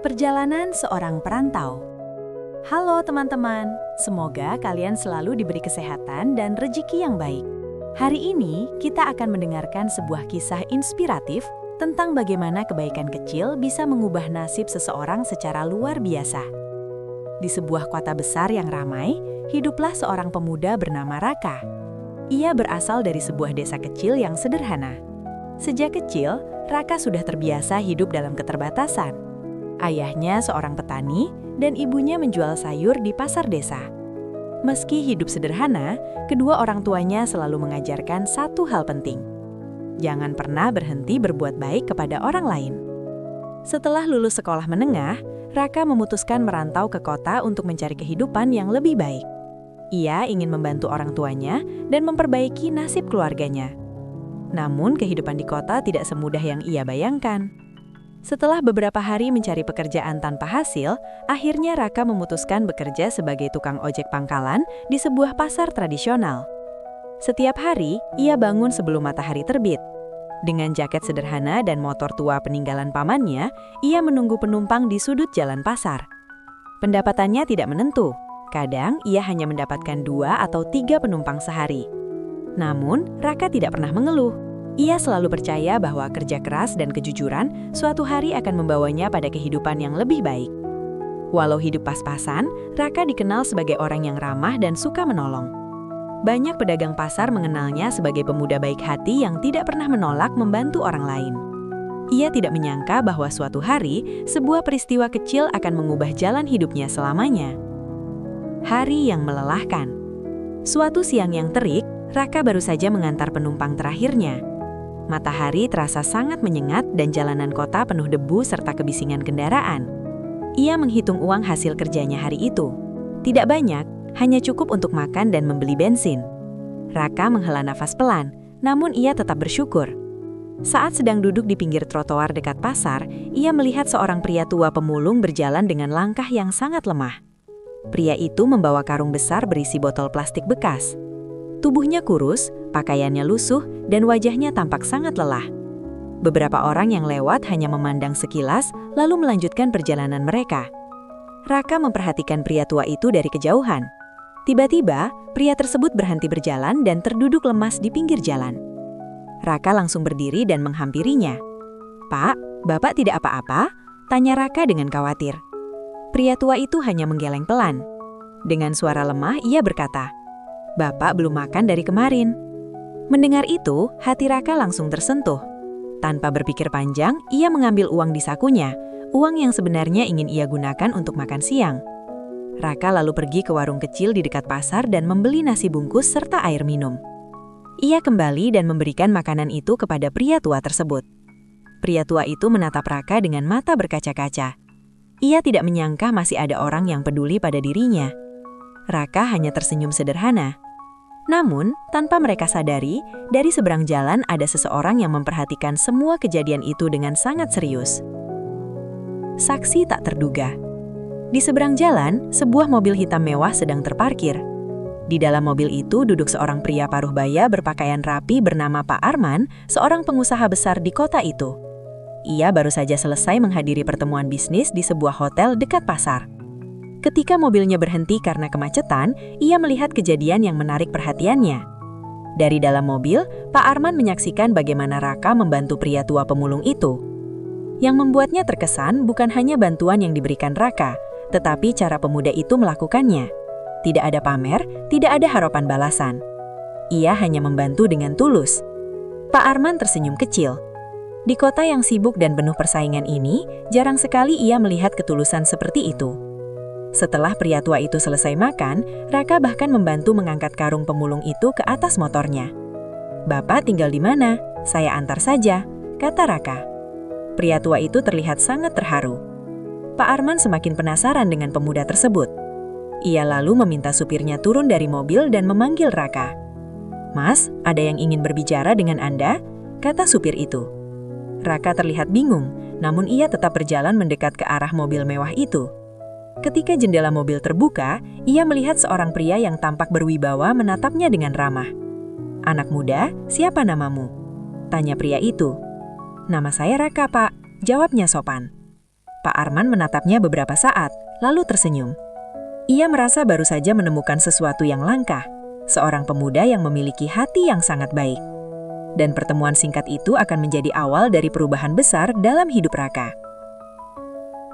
Perjalanan seorang perantau. Halo teman-teman, semoga kalian selalu diberi kesehatan dan rezeki yang baik. Hari ini kita akan mendengarkan sebuah kisah inspiratif tentang bagaimana kebaikan kecil bisa mengubah nasib seseorang secara luar biasa. Di sebuah kota besar yang ramai, hiduplah seorang pemuda bernama Raka. Ia berasal dari sebuah desa kecil yang sederhana. Sejak kecil, Raka sudah terbiasa hidup dalam keterbatasan. Ayahnya seorang petani dan ibunya menjual sayur di pasar desa. Meski hidup sederhana, kedua orang tuanya selalu mengajarkan satu hal penting. Jangan pernah berhenti berbuat baik kepada orang lain. Setelah lulus sekolah menengah, Raka memutuskan merantau ke kota untuk mencari kehidupan yang lebih baik. Ia ingin membantu orang tuanya dan memperbaiki nasib keluarganya. Namun kehidupan di kota tidak semudah yang ia bayangkan. Setelah beberapa hari mencari pekerjaan tanpa hasil, akhirnya Raka memutuskan bekerja sebagai tukang ojek pangkalan di sebuah pasar tradisional. Setiap hari, ia bangun sebelum matahari terbit. Dengan jaket sederhana dan motor tua peninggalan pamannya, ia menunggu penumpang di sudut jalan pasar. Pendapatannya tidak menentu. Kadang ia hanya mendapatkan 2 atau 3 penumpang sehari. Namun, Raka tidak pernah mengeluh. Ia selalu percaya bahwa kerja keras dan kejujuran suatu hari akan membawanya pada kehidupan yang lebih baik. Walau hidup pas-pasan, Raka dikenal sebagai orang yang ramah dan suka menolong. Banyak pedagang pasar mengenalnya sebagai pemuda baik hati yang tidak pernah menolak membantu orang lain. Ia tidak menyangka bahwa suatu hari, sebuah peristiwa kecil akan mengubah jalan hidupnya selamanya. Hari yang melelahkan. Suatu siang yang terik, Raka baru saja mengantar penumpang terakhirnya. Matahari terasa sangat menyengat dan jalanan kota penuh debu serta kebisingan kendaraan. Ia menghitung uang hasil kerjanya hari itu. Tidak banyak, hanya cukup untuk makan dan membeli bensin. Raka menghela nafas pelan, namun ia tetap bersyukur. Saat sedang duduk di pinggir trotoar dekat pasar, ia melihat seorang pria tua pemulung berjalan dengan langkah yang sangat lemah. Pria itu membawa karung besar berisi botol plastik bekas. Tubuhnya kurus, pakaiannya lusuh, dan wajahnya tampak sangat lelah. Beberapa orang yang lewat hanya memandang sekilas, lalu melanjutkan perjalanan mereka. Raka memperhatikan pria tua itu dari kejauhan. Tiba-tiba, pria tersebut berhenti berjalan dan terduduk lemas di pinggir jalan. Raka langsung berdiri dan menghampirinya. "Pak, Bapak tidak apa-apa?" tanya Raka dengan khawatir. Pria tua itu hanya menggeleng pelan. Dengan suara lemah, ia berkata, "Bapak belum makan dari kemarin." Mendengar itu, hati Raka langsung tersentuh. Tanpa berpikir panjang, ia mengambil uang di sakunya, uang yang sebenarnya ingin ia gunakan untuk makan siang. Raka lalu pergi ke warung kecil di dekat pasar dan membeli nasi bungkus serta air minum. Ia kembali dan memberikan makanan itu kepada pria tua tersebut. Pria tua itu menatap Raka dengan mata berkaca-kaca. Ia tidak menyangka masih ada orang yang peduli pada dirinya. Raka hanya tersenyum sederhana. Namun, tanpa mereka sadari, dari seberang jalan ada seseorang yang memperhatikan semua kejadian itu dengan sangat serius. Saksi tak terduga. Di seberang jalan, sebuah mobil hitam mewah sedang terparkir. Di dalam mobil itu duduk seorang pria paruh baya berpakaian rapi bernama Pak Arman, seorang pengusaha besar di kota itu. Ia baru saja selesai menghadiri pertemuan bisnis di sebuah hotel dekat pasar. Ketika mobilnya berhenti karena kemacetan, ia melihat kejadian yang menarik perhatiannya. Dari dalam mobil, Pak Arman menyaksikan bagaimana Raka membantu pria tua pemulung itu. Yang membuatnya terkesan bukan hanya bantuan yang diberikan Raka, tetapi cara pemuda itu melakukannya. Tidak ada pamer, tidak ada harapan balasan. Ia hanya membantu dengan tulus. Pak Arman tersenyum kecil. Di kota yang sibuk dan penuh persaingan ini, jarang sekali ia melihat ketulusan seperti itu. Setelah pria tua itu selesai makan, Raka bahkan membantu mengangkat karung pemulung itu ke atas motornya. "Bapak tinggal di mana? Saya antar saja," kata Raka. Pria tua itu terlihat sangat terharu. Pak Arman semakin penasaran dengan pemuda tersebut. Ia lalu meminta supirnya turun dari mobil dan memanggil Raka. "Mas, ada yang ingin berbicara dengan Anda?" kata supir itu. Raka terlihat bingung, namun ia tetap berjalan mendekat ke arah mobil mewah itu. Ketika jendela mobil terbuka, ia melihat seorang pria yang tampak berwibawa menatapnya dengan ramah. "Anak muda, siapa namamu?" tanya pria itu. "Nama saya Raka, Pak," jawabnya sopan. Pak Arman menatapnya beberapa saat, lalu tersenyum. Ia merasa baru saja menemukan sesuatu yang langka, seorang pemuda yang memiliki hati yang sangat baik. Dan pertemuan singkat itu akan menjadi awal dari perubahan besar dalam hidup Raka.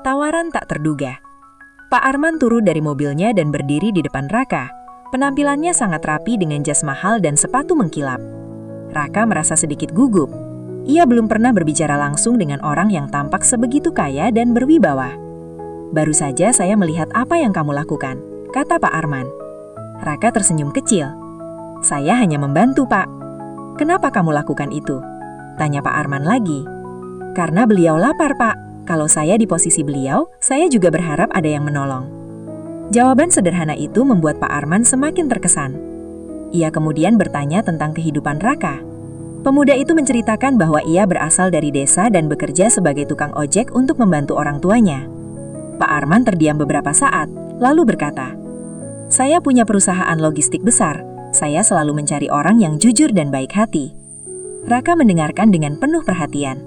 Tawaran tak terduga. Pak Arman turun dari mobilnya dan berdiri di depan Raka. Penampilannya sangat rapi dengan jas mahal dan sepatu mengkilap. Raka merasa sedikit gugup. Ia belum pernah berbicara langsung dengan orang yang tampak sebegitu kaya dan berwibawa. "Baru saja saya melihat apa yang kamu lakukan," kata Pak Arman. Raka tersenyum kecil. "Saya hanya membantu, Pak." "Kenapa kamu lakukan itu?" tanya Pak Arman lagi. "Karena beliau lapar, Pak. Kalau saya di posisi beliau, saya juga berharap ada yang menolong." Jawaban sederhana itu membuat Pak Arman semakin terkesan. Ia kemudian bertanya tentang kehidupan Raka. Pemuda itu menceritakan bahwa ia berasal dari desa dan bekerja sebagai tukang ojek untuk membantu orang tuanya. Pak Arman terdiam beberapa saat, lalu berkata, "Saya punya perusahaan logistik besar. Saya selalu mencari orang yang jujur dan baik hati." Raka mendengarkan dengan penuh perhatian.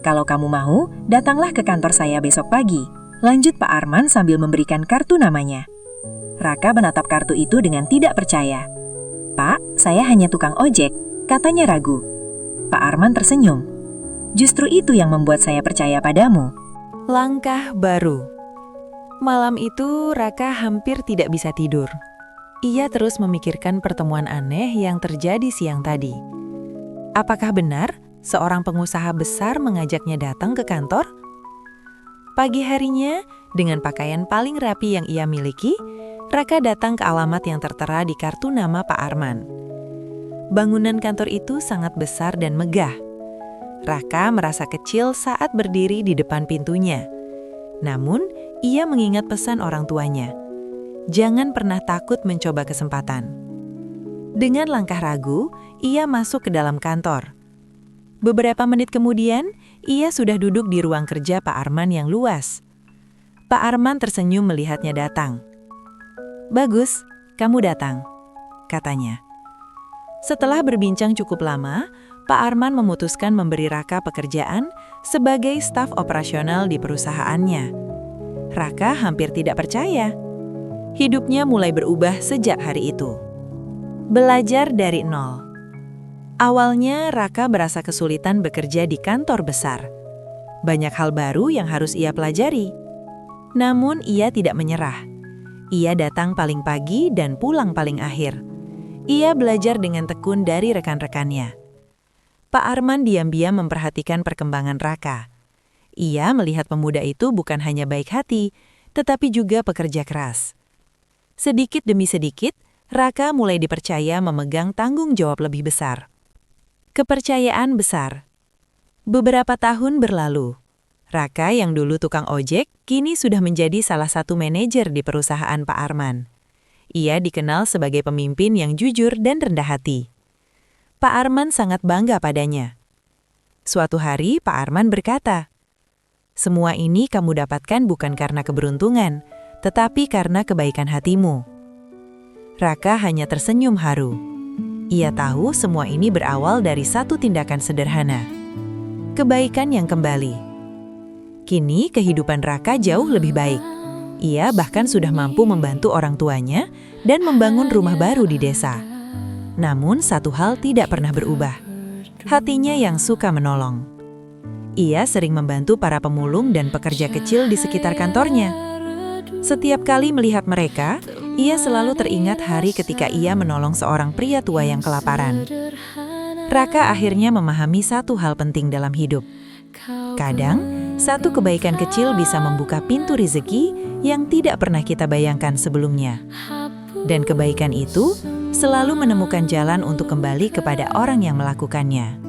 "Kalau kamu mau, datanglah ke kantor saya besok pagi," lanjut Pak Arman sambil memberikan kartu namanya. Raka menatap kartu itu dengan tidak percaya. "Pak, saya hanya tukang ojek," katanya ragu. Pak Arman tersenyum. "Justru itu yang membuat saya percaya padamu." Langkah baru. Malam itu Raka hampir tidak bisa tidur. Ia terus memikirkan pertemuan aneh yang terjadi siang tadi. Apakah benar seorang pengusaha besar mengajaknya datang ke kantor? Pagi harinya, dengan pakaian paling rapi yang ia miliki, Raka datang ke alamat yang tertera di kartu nama Pak Arman. Bangunan kantor itu sangat besar dan megah. Raka merasa kecil saat berdiri di depan pintunya. Namun, ia mengingat pesan orang tuanya. Jangan pernah takut mencoba kesempatan. Dengan langkah ragu, ia masuk ke dalam kantor. Beberapa menit kemudian, ia sudah duduk di ruang kerja Pak Arman yang luas. Pak Arman tersenyum melihatnya datang. "Bagus, kamu datang," katanya. Setelah berbincang cukup lama, Pak Arman memutuskan memberi Raka pekerjaan sebagai staf operasional di perusahaannya. Raka hampir tidak percaya. Hidupnya mulai berubah sejak hari itu. Belajar dari nol. Awalnya Raka merasa kesulitan bekerja di kantor besar. Banyak hal baru yang harus ia pelajari. Namun ia tidak menyerah. Ia datang paling pagi dan pulang paling akhir. Ia belajar dengan tekun dari rekan-rekannya. Pak Arman diam-diam memperhatikan perkembangan Raka. Ia melihat pemuda itu bukan hanya baik hati, tetapi juga pekerja keras. Sedikit demi sedikit, Raka mulai dipercaya memegang tanggung jawab lebih besar. Kepercayaan besar. Beberapa tahun berlalu. Raka yang dulu tukang ojek, kini sudah menjadi salah satu manajer di perusahaan Pak Arman. Ia dikenal sebagai pemimpin yang jujur dan rendah hati. Pak Arman sangat bangga padanya. Suatu hari Pak Arman berkata, "Semua ini kamu dapatkan bukan karena keberuntungan, tetapi karena kebaikan hatimu." Raka hanya tersenyum haru. Ia tahu semua ini berawal dari satu tindakan sederhana. Kebaikan yang kembali. Kini kehidupan Raka jauh lebih baik. Ia bahkan sudah mampu membantu orang tuanya dan membangun rumah baru di desa. Namun satu hal tidak pernah berubah. Hatinya yang suka menolong. Ia sering membantu para pemulung dan pekerja kecil di sekitar kantornya. Setiap kali melihat mereka, ia selalu teringat hari ketika ia menolong seorang pria tua yang kelaparan. Raka akhirnya memahami satu hal penting dalam hidup. Kadang, satu kebaikan kecil bisa membuka pintu rezeki yang tidak pernah kita bayangkan sebelumnya. Dan kebaikan itu selalu menemukan jalan untuk kembali kepada orang yang melakukannya.